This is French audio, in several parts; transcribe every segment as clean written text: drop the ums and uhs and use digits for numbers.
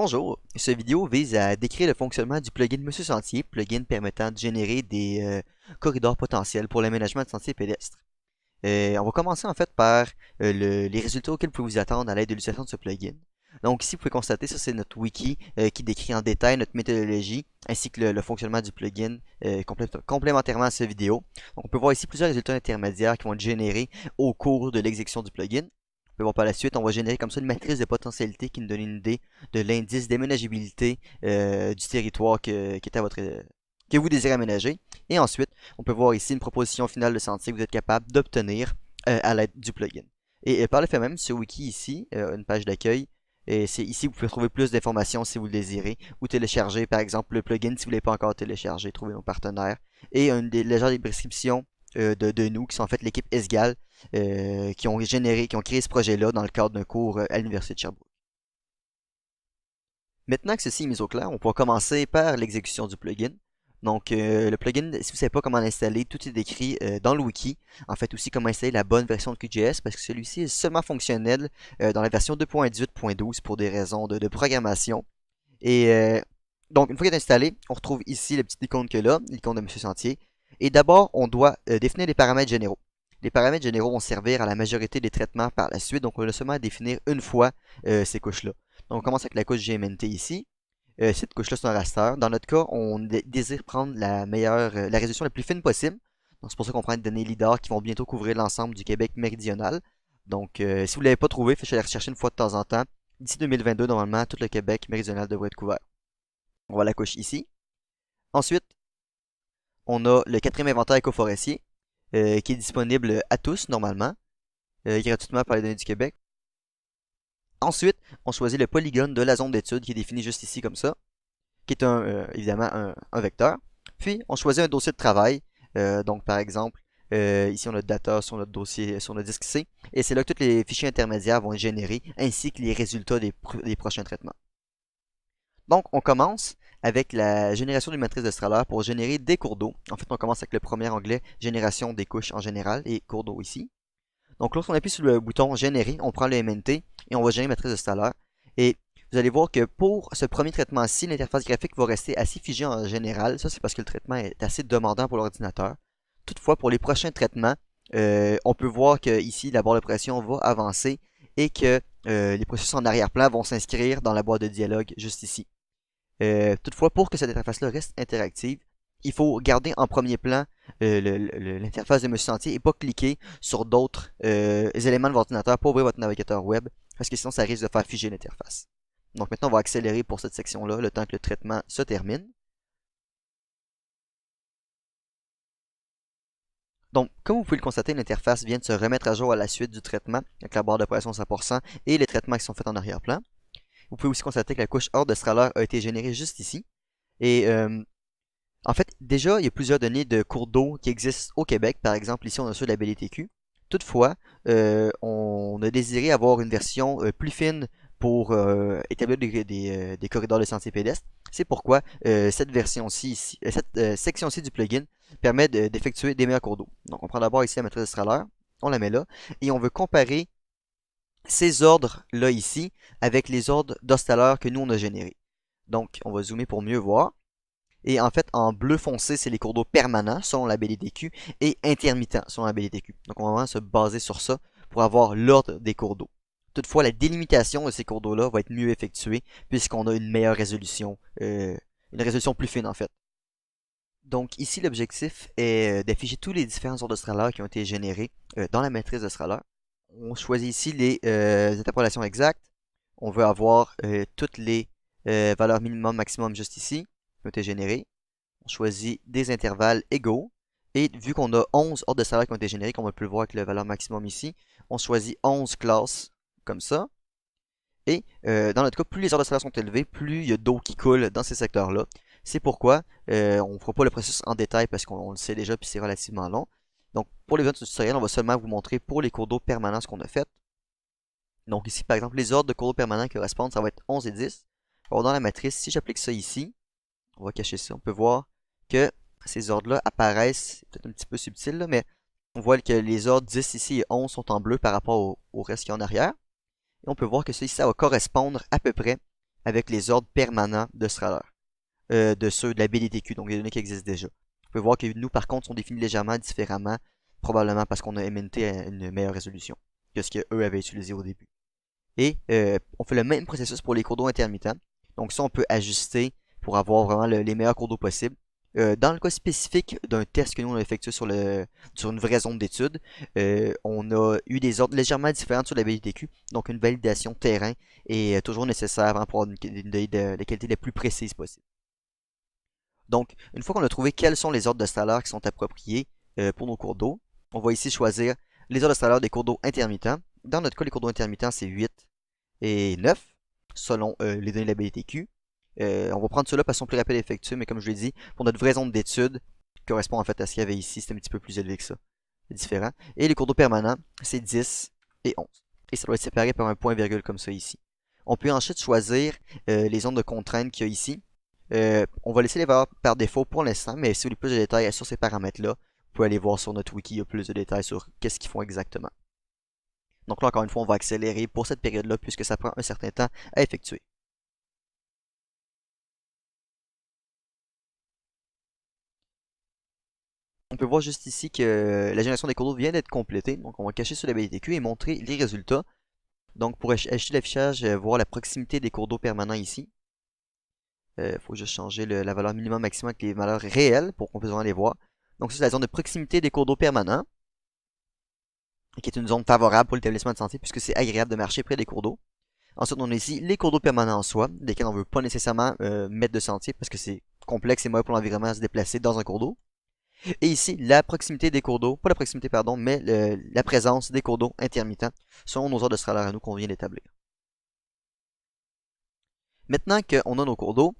Bonjour, cette vidéo vise à décrire le fonctionnement du plugin Monsieur Sentier, plugin permettant de générer des corridors potentiels pour l'aménagement de sentiers pédestres. On va commencer en fait par les résultats auxquels vous pouvez vous attendre à l'aide de l'utilisation de ce plugin. Donc ici, vous pouvez constater, ça c'est notre wiki qui décrit en détail notre méthodologie ainsi que le fonctionnement du plugin complémentairement à cette vidéo. Donc on peut voir ici plusieurs résultats intermédiaires qui vont être générés au cours de l'exécution du plugin. On peut voir par la suite, on va générer comme ça une matrice de potentialité qui nous donne une idée de l'indice d'aménageabilité du territoire que vous désirez aménager. Et ensuite, on peut voir ici une proposition finale de sentier que vous êtes capable d'obtenir à l'aide du plugin. Et par le fait même, ce wiki ici, une page d'accueil, c'est ici que vous pouvez trouver plus d'informations si vous le désirez, ou télécharger par exemple le plugin si vous ne l'avez pas encore téléchargé, trouver nos partenaires, et une légère description de nous, qui sont en fait l'équipe ESGAL, qui ont créé ce projet-là dans le cadre d'un cours à l'Université de Sherbrooke. Maintenant que ceci est mis au clair, on pourra commencer par l'exécution du plugin. Donc, le plugin, si vous ne savez pas comment l'installer, tout est décrit dans le wiki. En fait, aussi comment installer la bonne version de QGIS, parce que celui-ci est seulement fonctionnel dans la version 2.18.12 pour des raisons de programmation. Et donc, une fois qu'il est installé, on retrouve ici la petite icône que là, l'icône de Monsieur Sentier. Et d'abord, on doit définir les paramètres généraux. Les paramètres généraux vont servir à la majorité des traitements par la suite, donc on va seulement définir une fois ces couches-là. Donc, on commence avec la couche GMNT ici. Cette couche-là, c'est un raster. Dans notre cas, on désire prendre la résolution la plus fine possible. Donc, c'est pour ça qu'on prend des données LIDAR qui vont bientôt couvrir l'ensemble du Québec méridional. Donc, si vous ne l'avez pas trouvé, faites aller rechercher une fois de temps en temps. D'ici 2022, normalement, tout le Québec méridional devrait être couvert. On voit la couche ici. Ensuite, on a le quatrième inventaire écoforestier qui est disponible à tous, normalement, gratuitement par les données du Québec. Ensuite, on choisit le polygone de la zone d'étude qui est défini juste ici comme ça, qui est évidemment un vecteur. Puis, on choisit un dossier de travail. Donc, par exemple, ici, on a data sur notre dossier, sur notre disque C. Et c'est là que tous les fichiers intermédiaires vont être générés, ainsi que les résultats des prochains traitements. Donc, on commence avec la génération d'une matrice de Strahler pour générer des cours d'eau. En fait, on commence avec le premier onglet, génération des couches en général, et cours d'eau ici. Donc, lorsqu'on appuie sur le bouton générer, on prend le MNT et on va générer une matrice de Strahler. Et vous allez voir que pour ce premier traitement-ci, l'interface graphique va rester assez figée en général. Ça, c'est parce que le traitement est assez demandant pour l'ordinateur. Toutefois, pour les prochains traitements, on peut voir que ici, la barre de pression va avancer et que les processus en arrière-plan vont s'inscrire dans la boîte de dialogue juste ici. Toutefois, pour que cette interface-là reste interactive, il faut garder en premier plan l'interface de Monsieur Sentier et pas cliquer sur d'autres éléments de votre ordinateur pour ouvrir votre navigateur web, parce que sinon ça risque de faire figer l'interface. Donc maintenant on va accélérer pour cette section-là le temps que le traitement se termine. Donc, comme vous pouvez le constater, l'interface vient de se remettre à jour à la suite du traitement, avec la barre de pression 100% et les traitements qui sont faits en arrière-plan. Vous pouvez aussi constater que la couche hors de Strahler a été générée juste ici. Et en fait, déjà, il y a plusieurs données de cours d'eau qui existent au Québec. Par exemple, ici, on a ceux de la BLTQ. Toutefois, on a désiré avoir une version plus fine pour établir des corridors de sentiers pédestres. C'est pourquoi cette version-ci, cette section-ci du plugin permet d'effectuer des meilleurs cours d'eau. Donc, on prend d'abord ici la matrice de Strahler, on la met là, et on veut comparer ces ordres-là ici avec les ordres d'Ostaller que nous, on a générés. Donc, on va zoomer pour mieux voir. Et en fait, en bleu foncé, c'est les cours d'eau permanents selon la BLTQ et intermittents selon la BLTQ. Donc, on va vraiment se baser sur ça pour avoir l'ordre des cours d'eau. Toutefois, la délimitation de ces cours d'eau-là va être mieux effectuée puisqu'on a une meilleure résolution, une résolution plus fine en fait. Donc ici, l'objectif est d'afficher tous les différents ordres de Strahler qui ont été générés dans la matrice de Strahler. On choisit ici les interpolations exactes. On veut avoir toutes les valeurs minimum, maximum juste ici, qui ont été générées. On choisit des intervalles égaux. Et vu qu'on a 11 ordres de Strahler qui ont été générés, comme on peut le voir avec la valeur maximum ici, on choisit 11 classes comme ça. Et dans notre cas, plus les ordres de Strahler sont élevés, plus il y a d'eau qui coule dans ces secteurs-là. C'est pourquoi on ne fera pas le processus en détail parce qu'on le sait déjà puis c'est relativement long. Donc pour les autres tutoriels, on va seulement vous montrer pour les cours d'eau permanents ce qu'on a fait. Donc ici par exemple, les ordres de cours d'eau permanents qui correspondent, ça va être 11 et 10. Alors dans la matrice, si j'applique ça ici, on va cacher ça, on peut voir que ces ordres-là apparaissent, c'est peut-être un petit peu subtil là, mais on voit que les ordres 10 ici et 11 sont en bleu par rapport au reste qui est en arrière. Et on peut voir que ça ici, ça va correspondre à peu près avec les ordres permanents de Strahler, de ceux de la BDTQ, donc des données qui existent déjà. Vous pouvez voir que nous, par contre, sont définis légèrement différemment, probablement parce qu'on a MNT à une meilleure résolution que ce qu'eux avaient utilisé au début. Et on fait le même processus pour les cours d'eau intermittents. Donc ça, on peut ajuster pour avoir vraiment les meilleurs cours d'eau possibles. Dans le cas spécifique d'un test que nous on a effectué sur une vraie zone d'étude, on a eu des ordres légèrement différents sur la BDTQ. Donc une validation terrain est toujours nécessaire pour avoir une de qualité la plus précise possible. Donc, une fois qu'on a trouvé quels sont les ordres de Strahler qui sont appropriés pour nos cours d'eau, on va ici choisir les ordres de Strahler des cours d'eau intermittents. Dans notre cas, les cours d'eau intermittents, c'est 8 et 9, selon les données de la BDTQ. On va prendre cela parce qu'ils sont plus rapides à effectuer, mais comme je l'ai dit, pour notre vraie zone d'étude, qui correspond en fait à ce qu'il y avait ici, c'est un petit peu plus élevé que ça. C'est différent. Et les cours d'eau permanents, c'est 10 et 11. Et ça doit être séparé par un point-virgule comme ça ici. On peut ensuite choisir les zones de contrainte qu'il y a ici. On va laisser les valeurs par défaut pour l'instant, mais si vous voulez plus de détails sur ces paramètres-là, vous pouvez aller voir sur notre wiki, il y a plus de détails sur qu'est-ce qu'ils font exactement. Donc là, encore une fois, on va accélérer pour cette période-là, puisque ça prend un certain temps à effectuer. On peut voir juste ici que la génération des cours d'eau vient d'être complétée. Donc on va cacher sur la BDTQ et montrer les résultats. Donc pour ajouter l'affichage, voir la proximité des cours d'eau permanents ici. Il faut juste changer la valeur minimum maximum avec les valeurs réelles pour qu'on puisse vraiment les voir. Donc ça, c'est la zone de proximité des cours d'eau permanents, qui est une zone favorable pour l'établissement de santé puisque c'est agréable de marcher près des cours d'eau. Ensuite, on a ici les cours d'eau permanents en soi, desquels on ne veut pas nécessairement mettre de sentier parce que c'est complexe et mauvais pour l'environnement à se déplacer dans un cours d'eau. Et ici, la proximité des cours d'eau, pas la proximité, pardon, mais la présence des cours d'eau intermittents selon nos ordres de Strahler à nous qu'on vient d'établir. Maintenant qu'on a nos cours d'eau,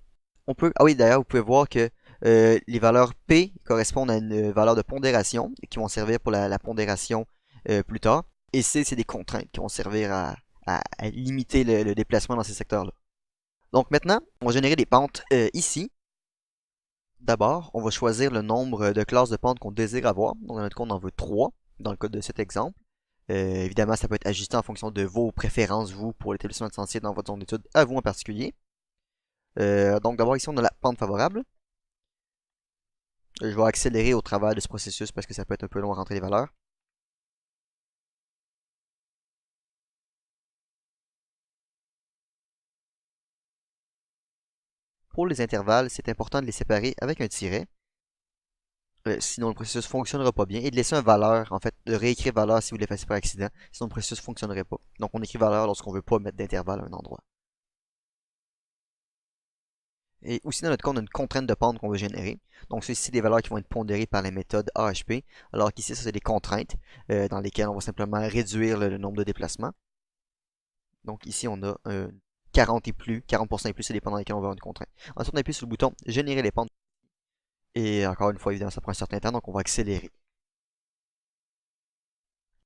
on peut, ah oui, d'ailleurs, vous pouvez voir que les valeurs P correspondent à une valeur de pondération qui vont servir pour la pondération plus tard. Et C, c'est des contraintes qui vont servir à limiter le déplacement dans ces secteurs-là. Donc maintenant, on va générer des pentes ici. D'abord, on va choisir le nombre de classes de pentes qu'on désire avoir. Donc dans notre cas, on en veut 3 dans le cas de cet exemple. Évidemment, ça peut être ajusté en fonction de vos préférences, vous, pour l'établissement de sentier dans votre zone d'étude, à vous en particulier. Donc d'abord ici, on a la pente favorable. Je vais accélérer au travers de ce processus parce que ça peut être un peu long à rentrer les valeurs. Pour les intervalles, c'est important de les séparer avec un tiret. Sinon le processus ne fonctionnera pas bien. Et de laisser un valeur, en fait, de réécrire valeur si vous l'effacez par accident. Sinon le processus ne fonctionnerait pas. Donc on écrit valeur lorsqu'on ne veut pas mettre d'intervalle à un endroit. Et aussi dans notre cas, on a une contrainte de pente qu'on veut générer. Donc c'est ici des valeurs qui vont être pondérées par la méthode AHP. Alors qu'ici, ça c'est des contraintes dans lesquelles on va simplement réduire le nombre de déplacements. Donc ici, on a 40 et plus, 40% et plus, c'est les pentes dans lesquelles on va avoir une contrainte. Ensuite, on appuie sur le bouton Générer les pentes. Et encore une fois, évidemment, ça prend un certain temps, donc on va accélérer.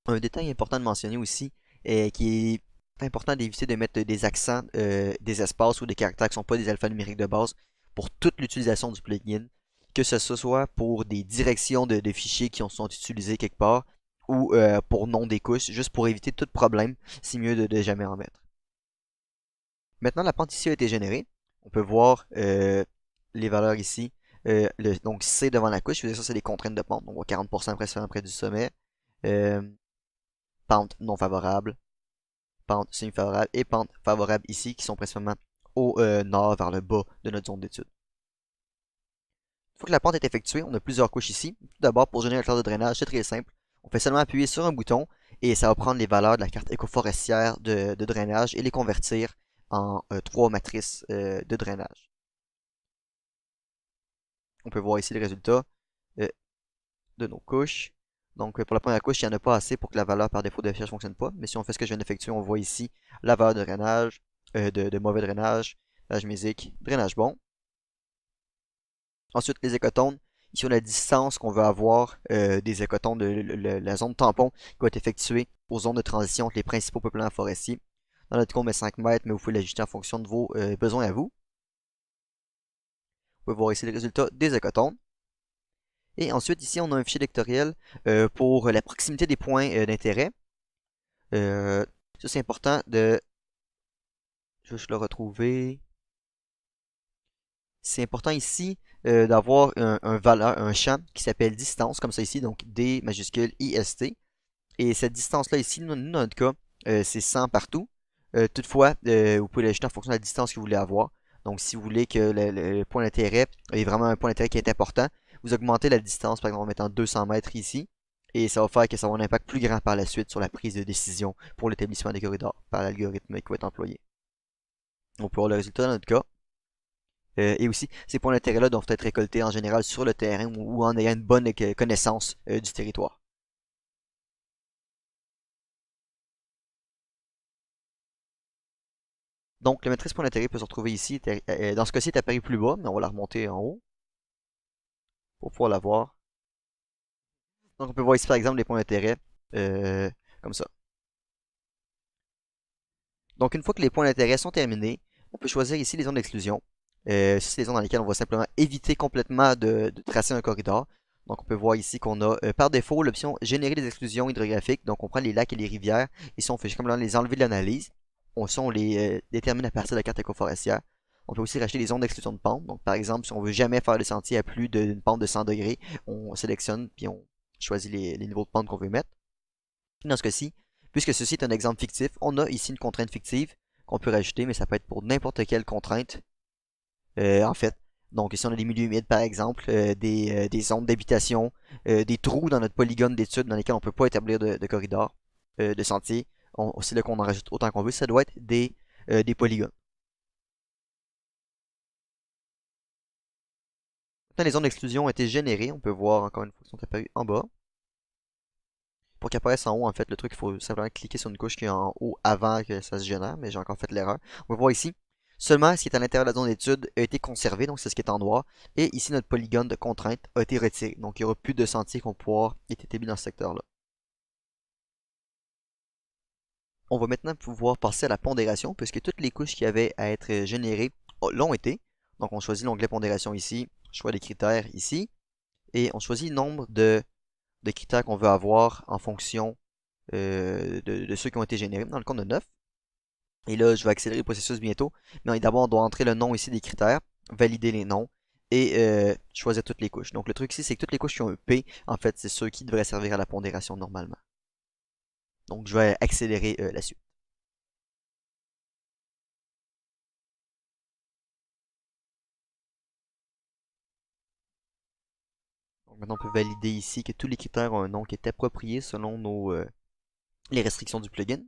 Un détail important de mentionner aussi, qui est important d'éviter de mettre des accents, des espaces ou des caractères qui ne sont pas des alphanumériques de base pour toute l'utilisation du plugin, que ce soit pour des directions de fichiers qui sont utilisés quelque part ou pour nom des couches, juste pour éviter tout problème, c'est mieux de jamais en mettre. Maintenant, la pente ici a été générée. On peut voir les valeurs ici. Donc C devant la couche, ça c'est des contraintes de pente. Donc 40% près du sommet. Pente non favorable, pente semi-favorable et pente favorable ici qui sont principalement au nord vers le bas de notre zone d'étude. Une fois que la pente est effectuée, on a plusieurs couches ici. Tout d'abord, pour générer la classe de drainage, c'est très simple. On fait seulement appuyer sur un bouton et ça va prendre les valeurs de la carte écoforestière de drainage et les convertir en 3 matrices de drainage. On peut voir ici le résultat de nos couches. Donc pour la première couche, il n'y en a pas assez pour que la valeur par défaut d'affichage ne fonctionne pas. Mais si on fait ce que je viens d'effectuer, on voit ici la valeur de drainage, de mauvais drainage, drainage mésique, drainage bon. Ensuite, les écotones. Ici, on a la distance qu'on veut avoir des écotones de la zone tampon qui va être effectuée aux zones de transition entre les principaux peuplements forestiers. Dans notre cas, on met 5 mètres, mais vous pouvez l'ajuster en fonction de vos besoins à vous. Vous pouvez voir ici le résultat des écotones. Et ensuite, ici, on a un fichier vectoriel pour la proximité des points d'intérêt. Ça, c'est important Je vais juste le retrouver. C'est important ici d'avoir un champ qui s'appelle distance, comme ça ici, donc D majuscule IST. Et cette distance-là ici, nous, dans notre cas, c'est 100 partout. Toutefois, vous pouvez l'ajouter en fonction de la distance que vous voulez avoir. Donc, si vous voulez que le point d'intérêt est vraiment un point d'intérêt qui est important, vous augmentez la distance, par exemple en mettant 200 mètres ici. Et ça va faire que ça va avoir un impact plus grand par la suite sur la prise de décision pour l'établissement des corridors par l'algorithme qui va être employé. On peut voir le résultat dans notre cas. Et aussi, ces points d'intérêt-là doivent être récoltés en général sur le terrain ou en ayant une bonne connaissance du territoire. Donc, la matrice point d'intérêt peut se retrouver ici. Dans ce cas-ci, elle est apparue plus bas, mais on va la remonter en haut pour pouvoir la voir. Donc, on peut voir ici, par exemple, les points d'intérêt comme ça. Donc, une fois que les points d'intérêt sont terminés, on peut choisir ici les zones d'exclusion. C'est les zones dans lesquelles on va simplement éviter complètement de tracer un corridor. Donc, on peut voir ici qu'on a par défaut l'option générer des exclusions hydrographiques. Donc, on prend les lacs et les rivières. Ici, on fait simplement les enlever de l'analyse. On les détermine à partir de la carte écoforestière. On peut aussi racheter des zones d'exclusion de pente. Donc, par exemple, si on veut jamais faire le sentier à plus d'une pente de 100 degrés, on sélectionne puis on choisit les niveaux de pente qu'on veut mettre. Dans ce cas-ci, puisque ceci est un exemple fictif, on a ici une contrainte fictive qu'on peut rajouter, mais ça peut être pour n'importe quelle contrainte, en fait. Donc ici, on a des milieux humides, par exemple, des zones d'habitation, des trous dans notre polygone d'études dans lesquels on ne peut pas établir de corridor, de sentier. C'est là qu'on en rajoute autant qu'on veut. Ça doit être des polygones. Maintenant, les zones d'exclusion ont été générées. On peut voir encore une fois qu'elles sont apparues en bas. Pour qu'elle apparaisse en haut, en fait, le truc, il faut simplement cliquer sur une couche qui est en haut avant que ça se génère, mais j'ai encore fait l'erreur. On va voir ici, seulement ce qui est à l'intérieur de la zone d'étude a été conservé, donc c'est ce qui est en noir, et ici notre polygone de contrainte a été retiré, donc il n'y aura plus de sentiers qui vont pouvoir être établis dans ce secteur-là. On va maintenant pouvoir passer à la pondération, puisque toutes les couches qui avaient à être générées l'ont été. Donc on choisit l'onglet pondération ici, choix des critères ici, et on choisit le nombre de critères qu'on veut avoir en fonction de ceux qui ont été générés. Dans le compte de 9. Et là, je vais accélérer le processus bientôt. Mais d'abord, on doit entrer le nom ici des critères, valider les noms et choisir toutes les couches. Donc le truc ici, c'est que toutes les couches qui ont un P, en fait, c'est ceux qui devraient servir à la pondération normalement. Donc je vais accélérer la suite. Donc maintenant, on peut valider ici que tous les critères ont un nom qui est approprié selon les restrictions du plugin.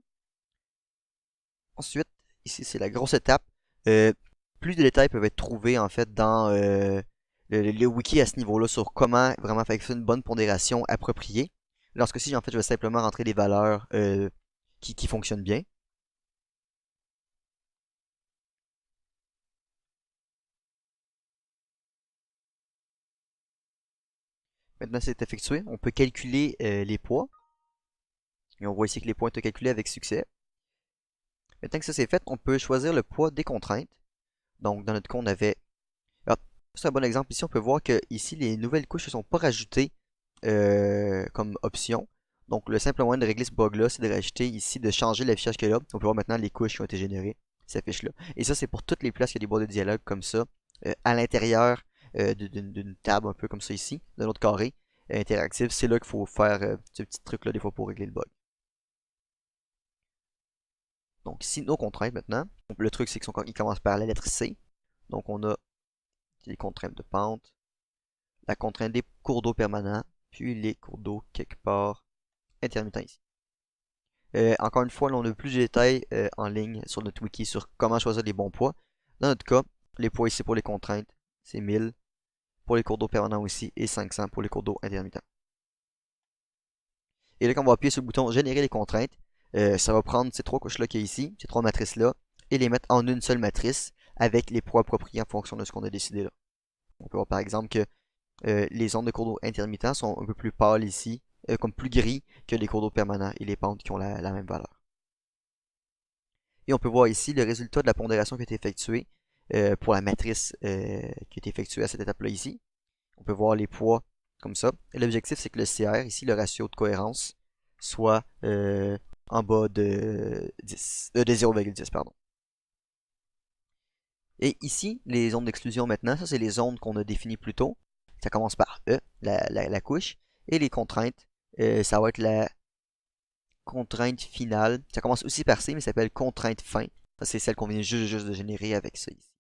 Ensuite, ici, c'est la grosse étape. Euh, Plus de détails peuvent être trouvés en fait dans le wiki à ce niveau-là sur comment vraiment faire une bonne pondération appropriée. Dans ce cas-ci, en fait, je vais simplement rentrer les valeurs qui fonctionnent bien. Maintenant, c'est effectué. On peut calculer les poids. Et on voit ici que les poids sont calculés avec succès. Maintenant que ça c'est fait, on peut choisir le poids des contraintes. Donc, dans notre cas, on avait... Ah, c'est un bon exemple. Ici, on peut voir que ici, les nouvelles couches ne sont pas rajoutées comme option. Donc le simple moyen de régler ce bug-là, c'est de rajouter ici, de changer l'affichage qu'il y a là. On peut voir maintenant les couches qui ont été générées, s'affichent là. Et ça, c'est pour toutes les places qui a des boîtes de dialogue comme ça, à l'intérieur d'une table un peu comme ça ici, d'un autre carré interactif. C'est là qu'il faut faire ce petit truc-là des fois pour régler le bug. Donc ici, nos contraintes maintenant. Le truc, c'est qu'ils commencent par la lettre C. Donc on a les contraintes de pente, la contrainte des cours d'eau permanents, puis les cours d'eau quelque part intermittents ici. Encore une fois, là, on a plus de détails en ligne sur notre wiki sur comment choisir les bons poids. Dans notre cas, les poids ici pour les contraintes, c'est 1000 pour les cours d'eau permanents aussi et 500 pour les cours d'eau intermittents. Et là, quand on va appuyer sur le bouton générer les contraintes, ça va prendre ces trois couches-là qui est ici, ces trois matrices-là, et les mettre en une seule matrice avec les poids appropriés en fonction de ce qu'on a décidé là. On peut voir par exemple que les ondes de cours d'eau intermittents sont un peu plus pâles ici, comme plus gris que les cours d'eau permanents et les pentes qui ont la même valeur. Et on peut voir ici le résultat de la pondération qui a été effectuée pour la matrice qui a été effectuée à cette étape-là ici. On peut voir les poids comme ça. L'objectif, c'est que le CR, ici, le ratio de cohérence, soit en bas de 10, de 0,10, pardon. Et ici, les zones d'exclusion maintenant, ça c'est les zones qu'on a définies plus tôt. Ça commence par E, la couche. Et les contraintes, ça va être la contrainte finale. Ça commence aussi par C, mais ça s'appelle contrainte fin. Ça c'est celle qu'on vient juste de générer avec ça ici.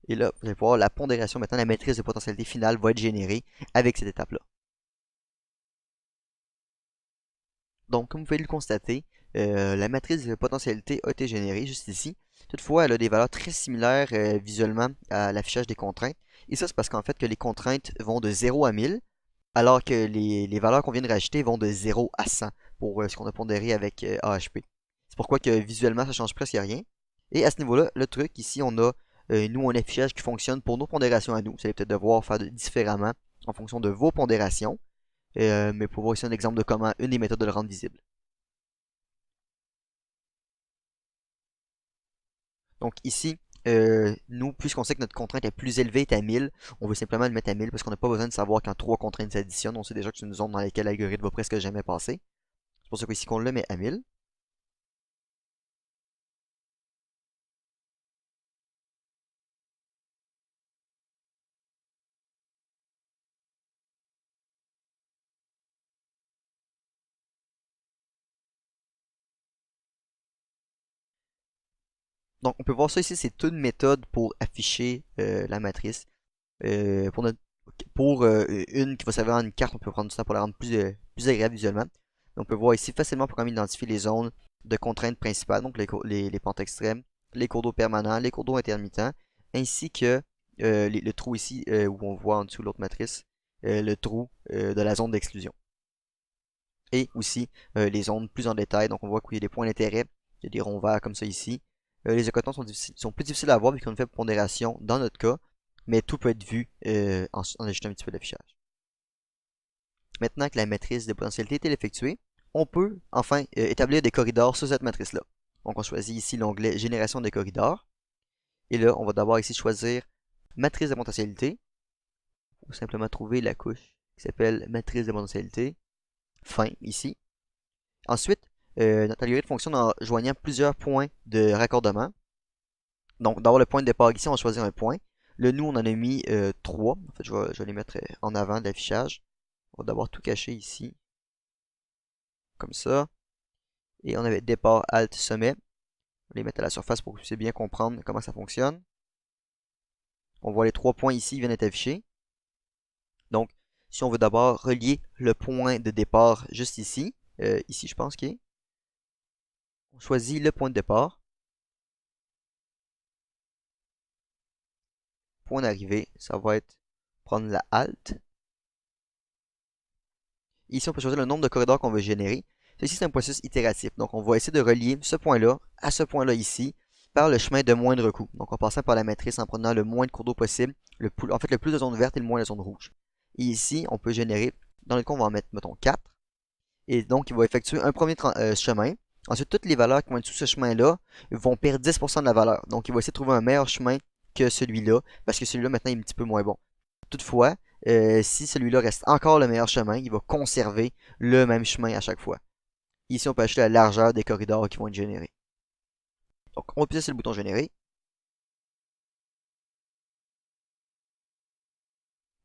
Et là, vous allez voir la pondération maintenant, la matrice de potentialité finale va être générée avec cette étape-là. Donc, comme vous pouvez le constater, la matrice de potentialité a été générée juste ici. Toutefois, elle a des valeurs très similaires visuellement à l'affichage des contraintes. Et ça, c'est parce qu'en fait que les contraintes vont de 0 à 1000, alors que les valeurs qu'on vient de rajouter vont de 0 à 100 pour ce qu'on a pondéré avec AHP. C'est pourquoi que visuellement, ça change presque rien. Et à ce niveau-là, le truc, ici, on a, nous, un affichage qui fonctionne pour nos pondérations à nous. Vous allez peut-être devoir faire différemment en fonction de vos pondérations. Mais pour voir ici un exemple de comment une des méthodes de le rendre visible. Donc ici, nous, puisqu'on sait que notre contrainte est plus élevée, est à 1000, on veut simplement le mettre à 1000 parce qu'on n'a pas besoin de savoir quand trois contraintes s'additionnent. On sait déjà que c'est une zone dans laquelle l'algorithme va presque jamais passer. C'est pour ça qu'ici qu'on le met à 1000. Donc on peut voir ça ici, c'est une méthode pour afficher la matrice. Pour une qui va servir en une carte, on peut prendre du temps pour la rendre plus agréable visuellement. Donc, on peut voir ici facilement comment identifier les zones de contraintes principales, donc les pentes extrêmes, les cours d'eau permanents, les cours d'eau intermittents, ainsi que le trou ici où on voit en dessous l'autre matrice, le trou de la zone d'exclusion. Et aussi les zones plus en détail, donc on voit qu'il y a des points d'intérêt, il y a des ronds verts comme ça ici. Les écotons sont plus difficiles à voir vu qu'on a une faible pondération dans notre cas, mais tout peut être vu en ajoutant un petit peu d'affichage. Maintenant que la matrice de potentialité est effectuée, on peut enfin établir des corridors sur cette matrice-là. Donc on choisit ici l'onglet Génération des corridors. Et là, on va d'abord ici choisir Matrice de potentialité. Ou simplement trouver la couche qui s'appelle Matrice de potentialité. Fin, ici. Ensuite, notre algorithme fonctionne en joignant plusieurs points de raccordement. Donc d'avoir le point de départ ici, on va choisir un point. Le nous, on en a mis 3. En fait, je vais les mettre en avant de l'affichage. On va d'abord tout cacher ici. Comme ça. Et on avait départ, alt, sommet. On va les mettre à la surface pour que vous puissiez bien comprendre comment ça fonctionne. On voit les 3 points ici qui viennent d'être affichés. Donc, si on veut d'abord relier le point de départ juste ici, ici je pense qu'il est, on choisit le point de départ. Point d'arrivée, ça va être prendre la alt. Ici, on peut choisir le nombre de corridors qu'on veut générer. Ceci, c'est un processus itératif. Donc, on va essayer de relier ce point-là à ce point-là ici par le chemin de moindre coût. Donc, en passant par la matrice en prenant le moins de cours d'eau possible, en fait, le plus de zones vertes et le moins de zones rouges. Et ici, on peut générer, dans le cas, on va en mettre, mettons, 4. Et donc, il va effectuer un premier chemin. Ensuite, toutes les valeurs qui vont être sous ce chemin-là vont perdre 10% de la valeur. Donc, il va essayer de trouver un meilleur chemin que celui-là, parce que celui-là, maintenant, est un petit peu moins bon. Toutefois, si celui-là reste encore le meilleur chemin, il va conserver le même chemin à chaque fois. Ici, on peut acheter la largeur des corridors qui vont être générés. Donc, on va appuyer sur le bouton générer.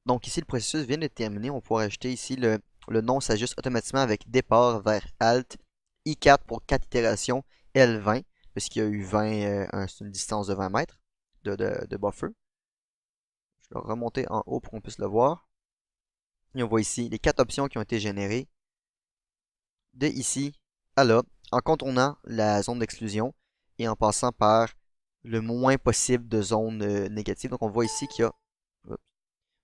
Donc ici, le processus vient de terminer. On va pouvoir ajouter ici le nom s'ajuste automatiquement avec départ vers Alt, I4 pour 4 itérations, L20, puisqu'il y a eu 20, c'est une distance de 20 mètres de buffer. Je vais remonter en haut pour qu'on puisse le voir. Et on voit ici les 4 options qui ont été générées de ici à là, en contournant la zone d'exclusion et en passant par le moins possible de zones négatives. Donc on voit ici qu'il y a,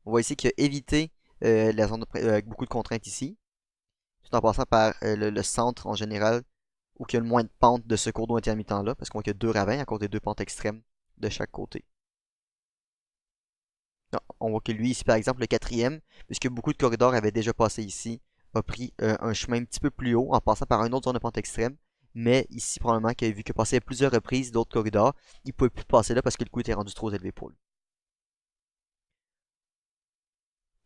on voit ici qu'il y a évité la zone avec beaucoup de contraintes ici, tout en passant par le centre en général, où il y a le moins de pente de ce cours d'eau intermittent là, parce qu'on voit qu'il y a deux ravins à cause des deux pentes extrêmes de chaque côté. Non, on voit que lui ici par exemple le quatrième, puisque beaucoup de corridors avaient déjà passé ici, a pris un chemin un petit peu plus haut en passant par une autre zone de pente extrême. Mais ici probablement qu'il a vu que passer à plusieurs reprises d'autres corridors, il ne pouvait plus passer là parce que le coût était rendu trop élevé pour lui.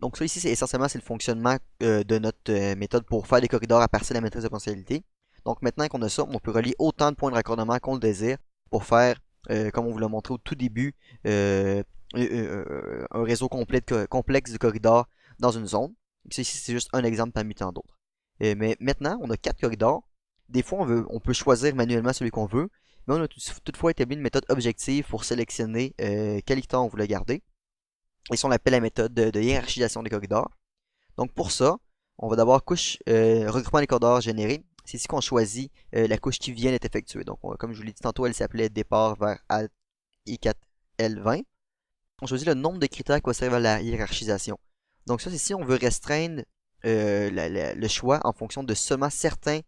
Donc ça ici, c'est essentiellement le fonctionnement de notre méthode pour faire des corridors à partir de la matrice de potentialité. Donc maintenant qu'on a ça, on peut relier autant de points de raccordement qu'on le désire pour faire comme on vous l'a montré au tout début, un réseau complexe de corridors dans une zone. Ici, c'est juste un exemple parmi tant d'autres. Mais maintenant, on a 4 corridors. Des fois, on peut choisir manuellement celui qu'on veut, mais on a toutefois établi une méthode objective pour sélectionner quel corridor on voulait garder. Et ça, on l'appelle la méthode de hiérarchisation des corridors. Donc pour ça, on va d'abord regroupement des corridors générés. C'est ici qu'on choisit la couche qui vient d'être effectuée. Donc comme je vous l'ai dit tantôt, elle s'appelait départ vers I4L20. On choisit le nombre de critères qui va servir à la hiérarchisation. Donc ça, c'est si on veut restreindre le choix en fonction de seulement certaines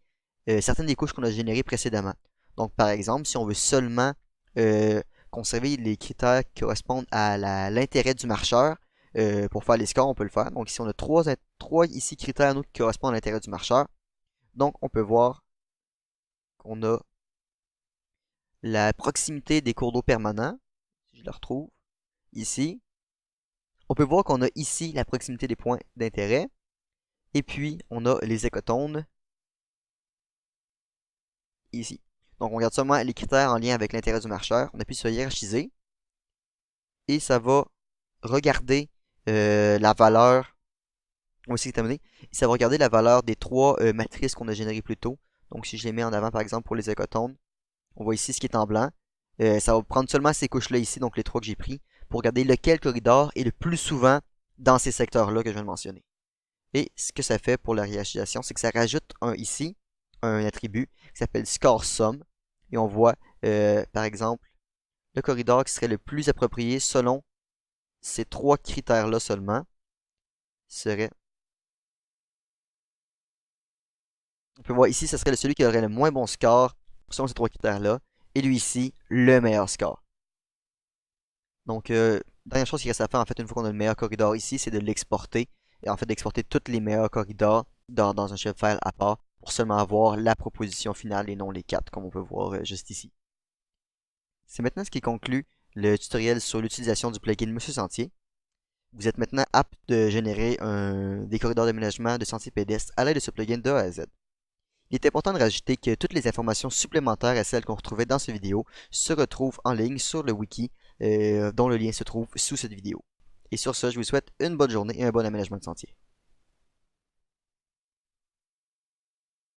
des couches qu'on a générées précédemment. Donc par exemple, si on veut seulement conserver les critères qui correspondent à l'intérêt du marcheur, pour faire les scores, on peut le faire. Donc ici, on a trois ici critères qui correspondent à l'intérêt du marcheur. Donc on peut voir qu'on a la proximité des cours d'eau permanents. Si je le retrouve ici. On peut voir qu'on a ici la proximité des points d'intérêt. Et puis, on a les écotones ici. Donc on regarde seulement les critères en lien avec l'intérêt du marcheur. On appuie sur hiérarchiser. Et ça va regarder la valeur. Aussi terminé. Et ça va regarder la valeur des trois matrices qu'on a générées plus tôt. Donc si je les mets en avant par exemple pour les écotones, on voit ici ce qui est en blanc. Ça va prendre seulement ces couches-là ici, donc les trois que j'ai pris, pour regarder lequel corridor est le plus souvent dans ces secteurs-là que je viens de mentionner. Et ce que ça fait pour la hiérarchisation, c'est que ça rajoute ici un attribut qui s'appelle score sum. Et on voit par exemple le corridor qui serait le plus approprié selon ces trois critères-là seulement serait. On peut voir ici, ce serait celui qui aurait le moins bon score selon ces trois critères-là. Et lui ici, le meilleur score. Donc, dernière chose qui reste à faire, en fait, une fois qu'on a le meilleur corridor ici, c'est de l'exporter. Et en fait, d'exporter tous les meilleurs corridors dans un shapefile à part pour seulement avoir la proposition finale et non les quatre, comme on peut voir juste ici. C'est maintenant ce qui conclut le tutoriel sur l'utilisation du plugin Monsieur Sentier. Vous êtes maintenant apte de générer des corridors d'aménagement de sentiers pédestres à l'aide de ce plugin de A à Z. Il est important de rajouter que toutes les informations supplémentaires à celles qu'on retrouvait dans cette vidéo se retrouvent en ligne sur le wiki, dont le lien se trouve sous cette vidéo. Et sur ce, je vous souhaite une bonne journée et un bon aménagement de sentier.